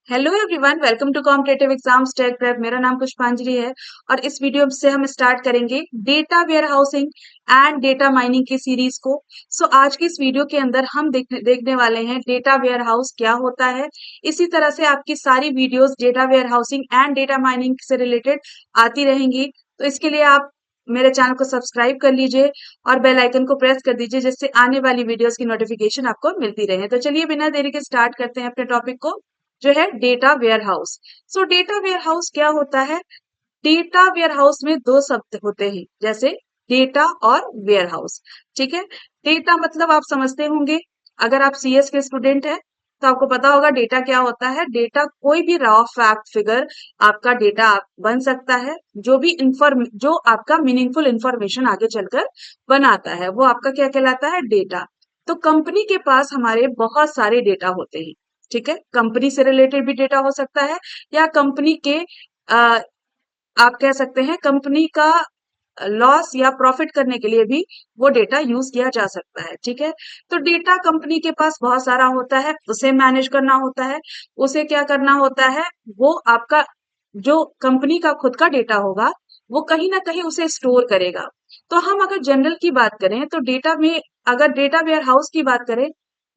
Hello everyone, welcome to competitive exams tech prep. मेरा नाम पुष्पांजलि है और इस वीडियो से हम स्टार्ट करेंगे data warehousing and data mining की सीरीज को। आज की इस वीडियो के अंदर हम देखने वाले हैं डेटा वेयर हाउस क्या होता है। इसी तरह से आपकी सारी videos data warehousing and data mining से रिलेटेड आती रहेंगी। तो इसके लिए आप मेरे चैनल को सब्सक्राइब कर लीजिए और बेल आइकन को प्रेस कर दीजिए, जिससे आने वाली वीडियोस की नोटिफिकेशन आपको मिलती रहे। तो चलिए बिना देरी के स्टार्ट करते हैं अपने टॉपिक को, जो है data warehouse. Data warehouse क्या होता है? डेटा वेयर हाउस में दो शब्द होते हैं, जैसे डेटा और वेयर हाउस। ठीक है। डेटा मतलब आप समझते होंगे, अगर आप सीएस के स्टूडेंट हैं तो आपको पता होगा डेटा क्या होता है। डेटा कोई भी रॉ फैक्ट फिगर आपका डेटा बन सकता है। जो आपका मीनिंगफुल इंफॉर्मेशन आगे चलकर बनाता है, वो आपका क्या कहलाता है? डेटा। तो कंपनी के पास हमारे बहुत सारे डेटा होते हैं। ठीक है। कंपनी से रिलेटेड भी डेटा हो सकता है, या कंपनी के आ, आप कह सकते हैं कंपनी का लॉस या प्रॉफिट करने के लिए भी वो डेटा यूज किया जा सकता है। ठीक है। तो डेटा कंपनी के पास बहुत सारा होता है, उसे मैनेज करना होता है। उसे क्या करना होता है? वो आपका जो कंपनी का खुद का डेटा होगा, वो कहीं ना कहीं उसे स्टोर करेगा। तो हम अगर जनरल की बात करें तो डेटा में, अगर डेटा वेयर हाउस की बात करें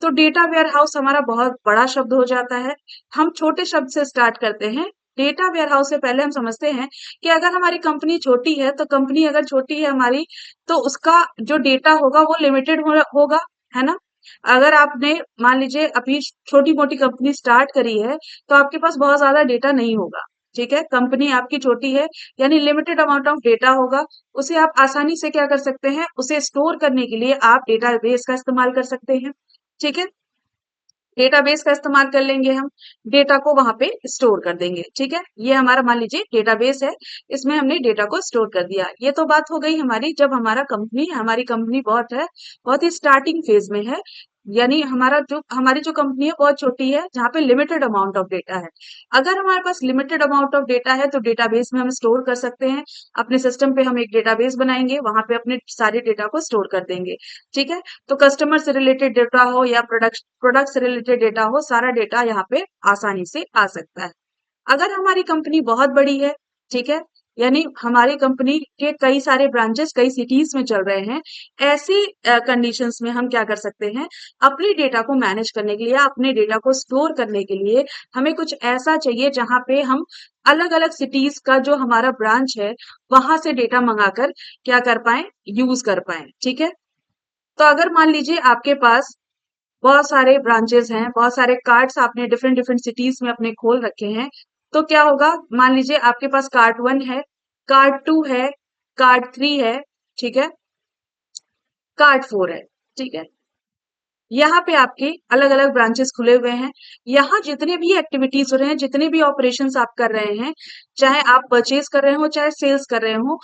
तो डेटा वेयर हाउस हमारा बहुत बड़ा शब्द हो जाता है। हम छोटे शब्द से स्टार्ट करते हैं। डेटा वेयर हाउस से पहले हम समझते हैं कि अगर हमारी कंपनी छोटी है, तो कंपनी अगर छोटी है हमारी, तो उसका जो डेटा होगा वो लिमिटेड होगा, है ना। अगर आपने मान लीजिए अभी छोटी मोटी कंपनी स्टार्ट करी है, तो आपके पास बहुत ज्यादा डेटा नहीं होगा। ठीक है। कंपनी आपकी छोटी है, यानी लिमिटेड अमाउंट ऑफ डेटा होगा। उसे आप आसानी से क्या कर सकते हैं? उसे स्टोर करने के लिए आप डेटाबेस का इस्तेमाल कर सकते हैं। ठीक है। डेटाबेस का इस्तेमाल कर लेंगे, हम डेटा को वहां पे स्टोर कर देंगे। ठीक है। ये हमारा मान लीजिए डेटाबेस है, इसमें हमने डेटा को स्टोर कर दिया। ये तो बात हो गई हमारी, जब हमारी कंपनी बहुत ही स्टार्टिंग फेज में है, यानी हमारी जो कंपनी है बहुत छोटी है, जहाँ पे लिमिटेड अमाउंट ऑफ डेटा है। अगर हमारे पास लिमिटेड अमाउंट ऑफ डेटा है तो डेटाबेस में हम स्टोर कर सकते हैं। अपने सिस्टम पे हम एक डेटाबेस बनाएंगे, वहां पे अपने सारे डेटा को स्टोर कर देंगे। ठीक है। तो कस्टमर से रिलेटेड डेटा हो या प्रोडक्ट से रिलेटेड डेटा हो, सारा डेटा यहाँ पे आसानी से आ सकता है। अगर हमारी कंपनी बहुत बड़ी है, ठीक है, यानी हमारी कंपनी के कई सारे ब्रांचेस कई सिटीज में चल रहे हैं, ऐसी कंडीशंस में हम क्या कर सकते हैं? अपने डेटा को मैनेज करने के लिए, अपने डेटा को स्टोर करने के लिए हमें कुछ ऐसा चाहिए जहां पे हम अलग अलग सिटीज का जो हमारा ब्रांच है, वहां से डेटा मंगाकर क्या कर पाए? यूज कर पाए। ठीक है। तो अगर मान लीजिए आपके पास बहुत सारे ब्रांचेस हैं, बहुत सारे कार्ड्स आपने डिफरेंट डिफरेंट सिटीज में अपने खोल रखे हैं, तो क्या होगा? मान लीजिए आपके पास कार्ड 1 है, कार्ड 2 है, कार्ड 3 है, ठीक है, कार्ड 4 है। ठीक है। यहाँ पे आपके अलग अलग ब्रांचेस खुले हुए हैं। यहाँ जितने भी एक्टिविटीज हो रहे हैं, जितने भी ऑपरेशंस आप कर रहे हैं, चाहे आप परचेज कर रहे हो चाहे सेल्स कर रहे हो,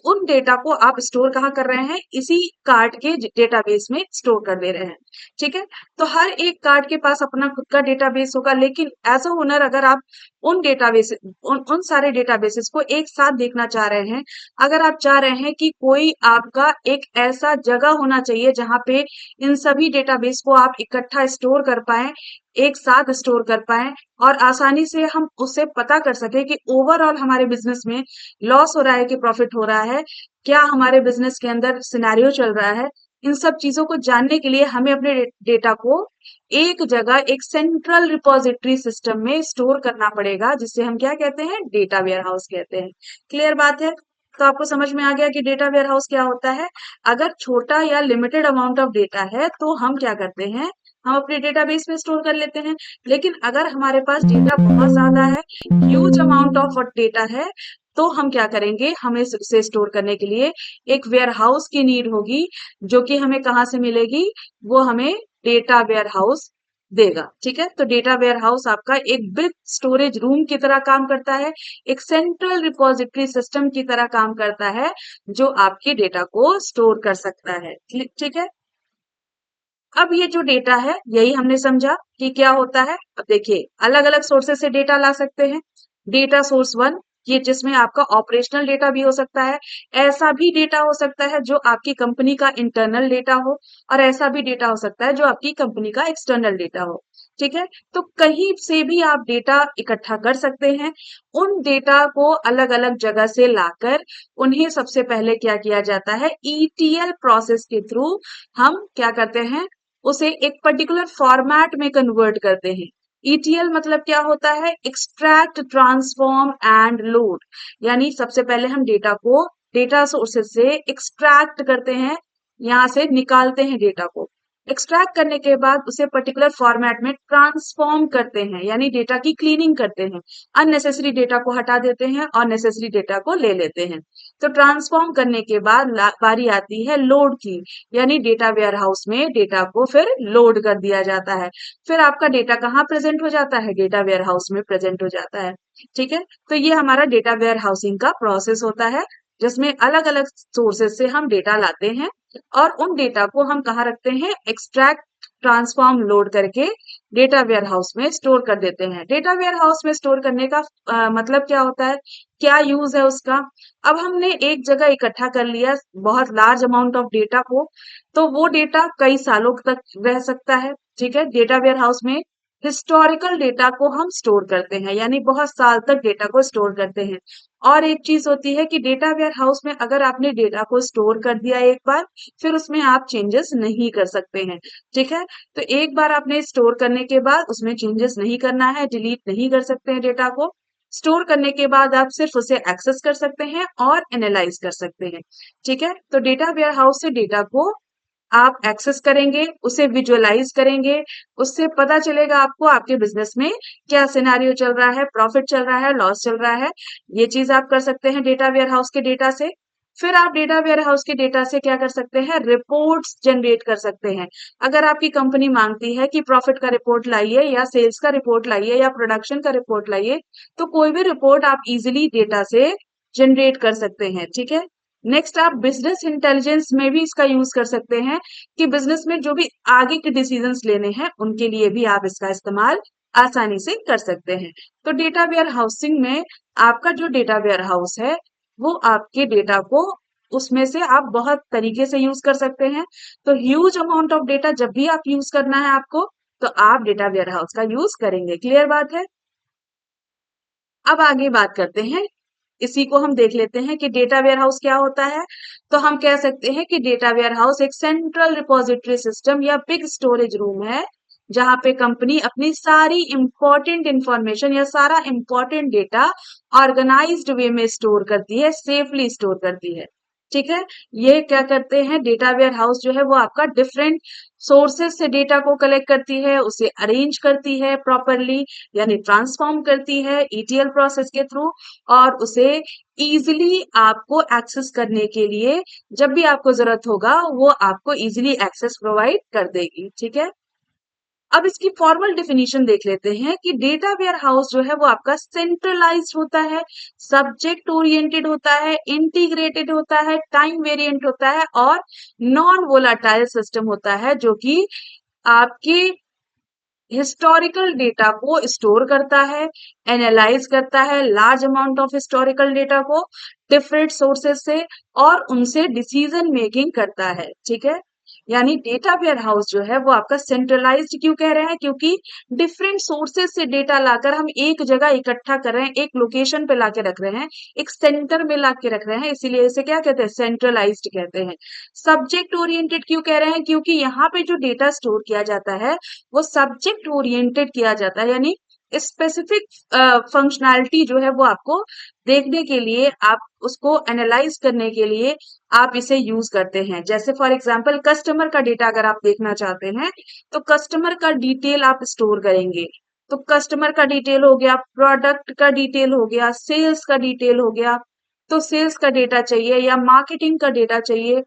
उन डेटा को आप स्टोर कहाँ कर रहे हैं? इसी कार्ड के डेटाबेस में स्टोर कर दे रहे हैं। ठीक है। तो हर एक कार्ड के पास अपना खुद का डेटाबेस होगा, लेकिन एज अ ओनर अगर आप उन सारे डेटाबेसेस को एक साथ देखना चाह रहे हैं, अगर आप चाह रहे हैं कि कोई आपका एक ऐसा जगह होना चाहिए जहां पे इन सभी डेटाबेस को आप इकट्ठा स्टोर कर पाएं, एक साथ स्टोर कर पाएं, और आसानी से हम उससे पता कर सके कि ओवरऑल हमारे बिजनेस में लॉस हो रहा है कि प्रॉफिट हो रहा है, क्या हमारे बिजनेस के अंदर सिनेरियो चल रहा है। इन सब चीजों को जानने के लिए हमें अपने डेटा को एक जगह, एक सेंट्रल रिपोजिटरी सिस्टम में स्टोर करना पड़ेगा, जिसे हम क्या कहते हैं? डेटा वेयर हाउस कहते हैं। क्लियर बात है? तो आपको समझ में आ गया कि डेटा वेयर हाउस क्या होता है। अगर छोटा या लिमिटेड अमाउंट ऑफ डेटा है तो हम क्या करते हैं? हम अपने डेटाबेस में स्टोर कर लेते हैं। लेकिन अगर हमारे पास डेटा बहुत ज्यादा है, ह्यूज अमाउंट ऑफ डेटा है, तो हम क्या करेंगे? हमें उसे स्टोर करने के लिए एक वेयर हाउस की नीड होगी, जो कि हमें कहाँ से मिलेगी? वो हमें डेटा वेयर हाउस देगा। ठीक है। तो डेटा वेयर हाउस आपका एक बिग स्टोरेज रूम की तरह काम करता है, एक सेंट्रल रिपोजिटरी सिस्टम की तरह काम करता है, जो आपके डेटा को स्टोर कर सकता है। ठीक है। अब ये जो डेटा है, यही हमने समझा कि क्या होता है। अब देखिए, अलग अलग सोर्सेस से डेटा ला सकते हैं। डेटा सोर्स 1, ये जिसमें आपका ऑपरेशनल डेटा भी हो सकता है। ऐसा भी डेटा हो सकता है जो आपकी कंपनी का इंटरनल डेटा हो, और ऐसा भी डेटा हो सकता है जो आपकी कंपनी का एक्सटर्नल डेटा हो। ठीक है? तो कहीं से भी आप डेटा इकट्ठा कर सकते हैं। उन डेटा को अलग-अलग जगह से लाकर उन्हें सबसे पहले क्या किया जाता है, ईटीएल प्रोसेस के थ्रू हम क्या करते हैं, उसे एक पर्टिकुलर फॉर्मेट में कन्वर्ट करते हैं। ईटीएल मतलब क्या होता है, एक्सट्रैक्ट, ट्रांसफॉर्म एंड लोड। यानी सबसे पहले हम डेटा को डेटा सोर्सेस से एक्सट्रैक्ट करते हैं, यहाँ से निकालते हैं डेटा को। एक्सट्रैक्ट करने के बाद उसे पर्टिकुलर फॉर्मेट में ट्रांसफॉर्म करते हैं, यानी डेटा की क्लीनिंग करते हैं। अननेसेसरी डेटा को हटा देते हैं और नेसेसरी डेटा को ले लेते हैं। तो ट्रांसफॉर्म करने के बाद बारी आती है लोड की, यानी डेटा वेयर हाउस में डेटा को फिर लोड कर दिया जाता है। फिर आपका डेटा कहाँ प्रेजेंट हो जाता है, डेटा वेयर हाउस में प्रेजेंट हो जाता है। ठीक है, तो ये हमारा डेटा वेयर हाउसिंग का प्रोसेस होता है, जिसमें अलग अलग सोर्सेस से हम डेटा लाते हैं और उन डेटा को हम कहाँ रखते हैं, एक्सट्रैक्ट, ट्रांसफॉर्म, लोड करके डेटा वेयर हाउस में स्टोर कर देते हैं। डेटा वेयर हाउस में स्टोर करने का मतलब क्या होता है, क्या यूज है उसका। अब हमने एक जगह इकट्ठा कर लिया बहुत लार्ज अमाउंट ऑफ डेटा को, तो वो डेटा कई सालों तक रह सकता है। ठीक है, डेटा वेयर हाउस में हिस्टोरिकल डेटा को हम स्टोर करते हैं, यानी बहुत साल तक डेटा को स्टोर करते हैं। और एक चीज होती है कि डेटा वेयर हाउस में अगर आपने डेटा को स्टोर कर दिया एक बार, फिर उसमें आप चेंजेस नहीं कर सकते हैं। ठीक है, तो एक बार आपने स्टोर करने के बाद उसमें चेंजेस नहीं करना है, डिलीट नहीं कर सकते हैं डेटा को। स्टोर करने के बाद आप सिर्फ उसे एक्सेस कर सकते हैं और एनालाइज कर सकते हैं। ठीक है, तो डेटा वेयर हाउस से डेटा को आप एक्सेस करेंगे, उसे विजुअलाइज करेंगे, उससे पता चलेगा आपको आपके बिजनेस में क्या सिनेरियो चल रहा है, प्रॉफिट चल रहा है, लॉस चल रहा है। ये चीज आप कर सकते हैं डेटा वेयर हाउस के डेटा से। फिर आप डेटा वेयर हाउस के डेटा से क्या कर सकते हैं, रिपोर्ट्स जनरेट कर सकते हैं। अगर आपकी कंपनी मांगती है कि प्रॉफिट का रिपोर्ट लाइए या सेल्स का रिपोर्ट लाइए या प्रोडक्शन का रिपोर्ट लाइए, तो कोई भी रिपोर्ट आप इजिली डेटा से जनरेट कर सकते हैं। ठीक है, नेक्स्ट आप बिजनेस इंटेलिजेंस में भी इसका यूज कर सकते हैं कि बिजनेस में जो भी आगे के डिसीजंस लेने हैं उनके लिए भी आप इसका इस्तेमाल आसानी से कर सकते हैं। तो डेटा वेयर हाउसिंग में आपका जो डेटा वेयर हाउस है वो आपके डेटा को उसमें से आप बहुत तरीके से यूज कर सकते हैं। तो ह्यूज अमाउंट ऑफ डेटा जब भी आप यूज करना है आपको, तो आप डेटा वेयर हाउस का यूज करेंगे। क्लियर बात है। अब आगे बात करते हैं, इसी को हम देख लेते हैं कि डेटा वेयर हाउस क्या होता है। तो हम कह सकते हैं कि डेटा वेयर हाउस एक सेंट्रल रिपोजिटरी सिस्टम या बिग स्टोरेज रूम है, जहां पे कंपनी अपनी सारी इंपॉर्टेंट इंफॉर्मेशन या सारा इंपॉर्टेंट डेटा ऑर्गेनाइज्ड वे में स्टोर करती है, सेफली स्टोर करती है। ठीक है, ये क्या करते हैं, डेटा वेयर हाउस जो है वो आपका डिफरेंट सोर्सेस से डेटा को कलेक्ट करती है, उसे अरेंज करती है प्रॉपरली, यानी ट्रांसफॉर्म करती है ईटीएल प्रोसेस के थ्रू, और उसे इजीली आपको एक्सेस करने के लिए जब भी आपको जरूरत होगा वो आपको इजीली एक्सेस प्रोवाइड कर देगी। ठीक है, अब इसकी फॉर्मल डेफिनेशन देख लेते हैं कि डेटा वेयर हाउस जो है वो आपका सेंट्रलाइज्ड होता है, सब्जेक्ट ओरिएंटेड होता है, इंटीग्रेटेड होता है, टाइम वेरिएंट होता है और नॉन वोलाटाइल सिस्टम होता है, जो कि आपके हिस्टोरिकल डेटा को स्टोर करता है, एनालाइज करता है large amount of historical data को डिफरेंट सोर्सेस से, और उनसे डिसीजन मेकिंग करता है। ठीक है, यानी डेटा वेयर हाउस जो है वो आपका सेंट्रलाइज्ड क्यों कह रहे हैं, क्योंकि डिफरेंट सोर्सेस से डेटा लाकर हम एक जगह इकट्ठा कर रहे हैं, एक लोकेशन पे लाके रख रहे हैं, एक सेंटर में लाके रख रहे हैं, इसीलिए इसे क्या कहते हैं, सेंट्रलाइज्ड कहते हैं। सब्जेक्ट ओरिएंटेड क्यों कह रहे हैं, क्योंकि यहाँ पे जो डेटा स्टोर किया जाता है वो सब्जेक्ट ओरिएंटेड किया जाता है, यानी स्पेसिफिक फंक्शनैलिटी जो है वो आपको देखने के लिए, आप उसको एनालाइज करने के लिए आप इसे यूज करते हैं। जैसे फॉर एग्जांपल कस्टमर का डेटा अगर आप देखना चाहते हैं, तो कस्टमर का डिटेल आप स्टोर करेंगे। तो कस्टमर का डिटेल हो गया, प्रोडक्ट का डिटेल हो गया, सेल्स का डिटेल हो गया। तो सेल्स का डेटा चाहिए या मार्केटिंग का डेटा चाहिए,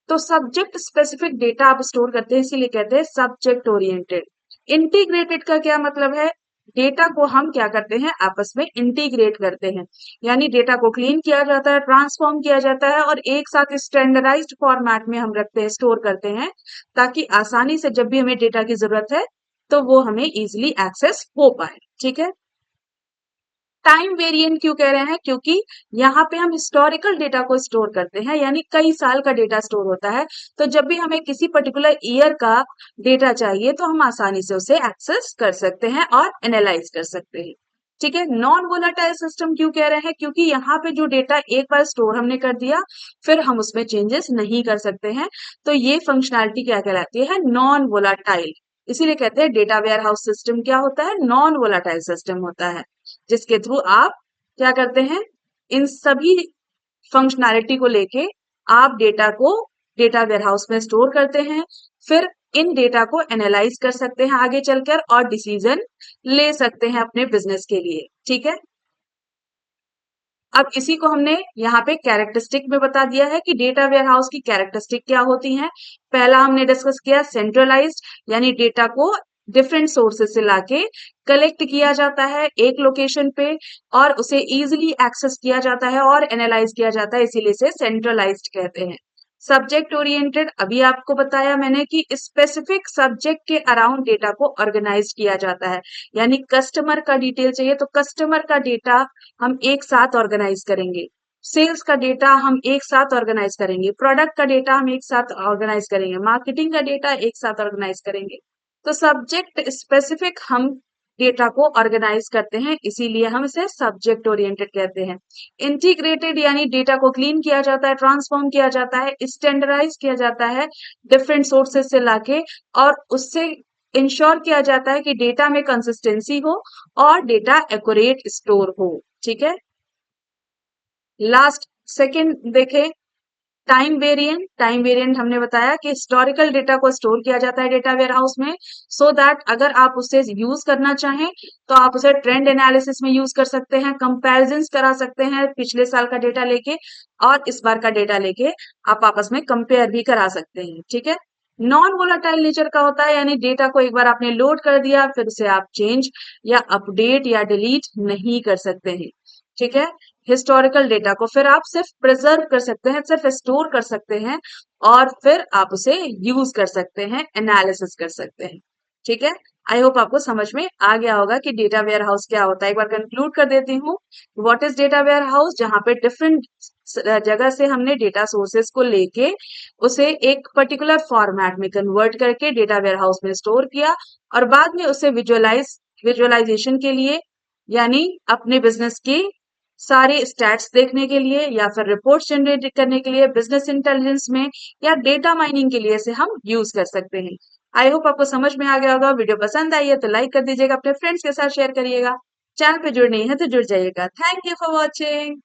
तो सब्जेक्ट स्पेसिफिक डेटा आप स्टोर करते हैं, इसीलिए कहते हैं सब्जेक्ट ओरिएंटेड। इंटीग्रेटेड का क्या मतलब है, डेटा को हम क्या करते हैं, आपस में इंटीग्रेट करते हैं, यानी डेटा को क्लीन किया जाता है, ट्रांसफॉर्म किया जाता है और एक साथ स्टैंडर्डाइज्ड फॉर्मेट में हम रखते हैं, स्टोर करते हैं, ताकि आसानी से जब भी हमें डेटा की जरूरत है तो वो हमें इजिली एक्सेस हो पाए। ठीक है, टाइम वेरिएंट क्यों कह रहे हैं? क्योंकि यहाँ पे हम हिस्टोरिकल डेटा को स्टोर करते हैं, यानी कई साल का डेटा स्टोर होता है। तो जब भी हमें किसी पर्टिकुलर ईयर का डेटा चाहिए तो हम आसानी से उसे एक्सेस कर सकते हैं और एनालाइज कर सकते हैं। ठीक है, नॉन वोलेटाइल सिस्टम क्यों कह रहे हैं? क्योंकि यहाँ पे जो डेटा एक बार स्टोर हमने कर दिया, फिर हम उसमें चेंजेस नहीं कर सकते हैं। तो ये फंक्शनैलिटी क्या कहलाती है? Non volatile. इसीलिए कहते हैं डेटा वेयर हाउस सिस्टम क्या होता है? नॉन वोलाटाइल सिस्टम होता है, जिसके थ्रू आप क्या करते हैं? इन सभी फंक्शनैलिटी को लेके आप डेटा को डेटा वेयरहाउस में स्टोर करते हैं, फिर इन डेटा को एनालाइज कर सकते हैं आगे चलकर और डिसीजन ले सकते हैं अपने बिजनेस के लिए। ठीक है, अब इसी को हमने यहाँ पे कैरेक्टरिस्टिक में बता दिया है कि डेटा वेयरहाउस की कैरेक्टरिस्टिक क्या होती हैं। पहला हमने डिस्कस किया सेंट्रलाइज्ड, यानी डेटा को डिफरेंट सोर्सेस से लाके कलेक्ट किया जाता है एक लोकेशन पे और उसे इजीली एक्सेस किया जाता है और एनालाइज किया जाता है, इसीलिए इसे सेंट्रलाइज्ड कहते हैं। सब्जेक्ट ओरिएंटेड, अभी आपको बताया मैंने कि स्पेसिफिक सब्जेक्ट के अराउंड डेटा को ऑर्गेनाइज किया जाता है, यानी कस्टमर का डिटेल चाहिए तो कस्टमर का डेटा हम एक साथ ऑर्गेनाइज करेंगे, सेल्स का डेटा हम एक साथ ऑर्गेनाइज करेंगे, प्रोडक्ट का डेटा हम एक साथ ऑर्गेनाइज करेंगे, मार्केटिंग का डेटा एक साथ ऑर्गेनाइज करेंगे। तो सब्जेक्ट स्पेसिफिक हम डेटा को ऑर्गेनाइज करते हैं, इसीलिए हम इसे सब्जेक्ट ओरिएंटेड कहते हैं। इंटीग्रेटेड, यानी डेटा को क्लीन किया जाता है, ट्रांसफॉर्म किया जाता है, स्टैंडर्डाइज किया जाता है डिफरेंट सोर्सेस से लाके, और उससे इंश्योर किया जाता है कि डेटा में कंसिस्टेंसी हो और डेटा एक्यूरेट स्टोर हो। ठीक है, लास्ट सेकंड देखें, टाइम वेरिएंट हमने बताया कि हिस्टोरिकल डेटा को स्टोर किया जाता है डेटा वेयरहाउस में, सो दैट अगर आप उसे यूज करना चाहें तो आप उसे ट्रेंड एनालिसिस में यूज कर सकते हैं, कंपैरिजंस करा सकते हैं पिछले साल का डेटा लेके और इस बार का डेटा लेके आप आपस में कंपेयर भी करा सकते हैं। ठीक है, नॉन वोलाटाइल नेचर का होता है, यानी डेटा को एक बार आपने लोड कर दिया फिर उसे आप चेंज या अपडेट या डिलीट नहीं कर सकते हैं। ठीक है, हिस्टोरिकल डेटा को फिर आप सिर्फ प्रिजर्व कर सकते हैं, सिर्फ स्टोर कर सकते हैं और फिर आप उसे यूज कर सकते हैं, एनालिसिस कर सकते हैं। ठीक है, आई होप आपको समझ में आ गया होगा कि डेटा वेयर हाउस क्या होता है। एक बार कंक्लूड कर देती हूँ, what is data warehouse? जहां पे डिफरेंट जगह से हमने डेटा सोर्सेस को लेके उसे एक पर्टिकुलर फॉर्मेट में कन्वर्ट करके डेटा वेयर हाउस में स्टोर किया और बाद में उसे विजुअलाइजेशन के लिए, यानी अपने बिजनेस की सारे स्टैट्स देखने के लिए या फिर रिपोर्ट्स जनरेट करने के लिए, बिजनेस इंटेलिजेंस में या डेटा माइनिंग के लिए इसे हम यूज कर सकते हैं। आई होप आपको समझ में आ गया होगा। वीडियो पसंद आई है तो लाइक कर दीजिएगा, अपने फ्रेंड्स के साथ शेयर करिएगा, चैनल पे जुड़ नहीं है तो जुड़ जाइएगा। Thank you for watching.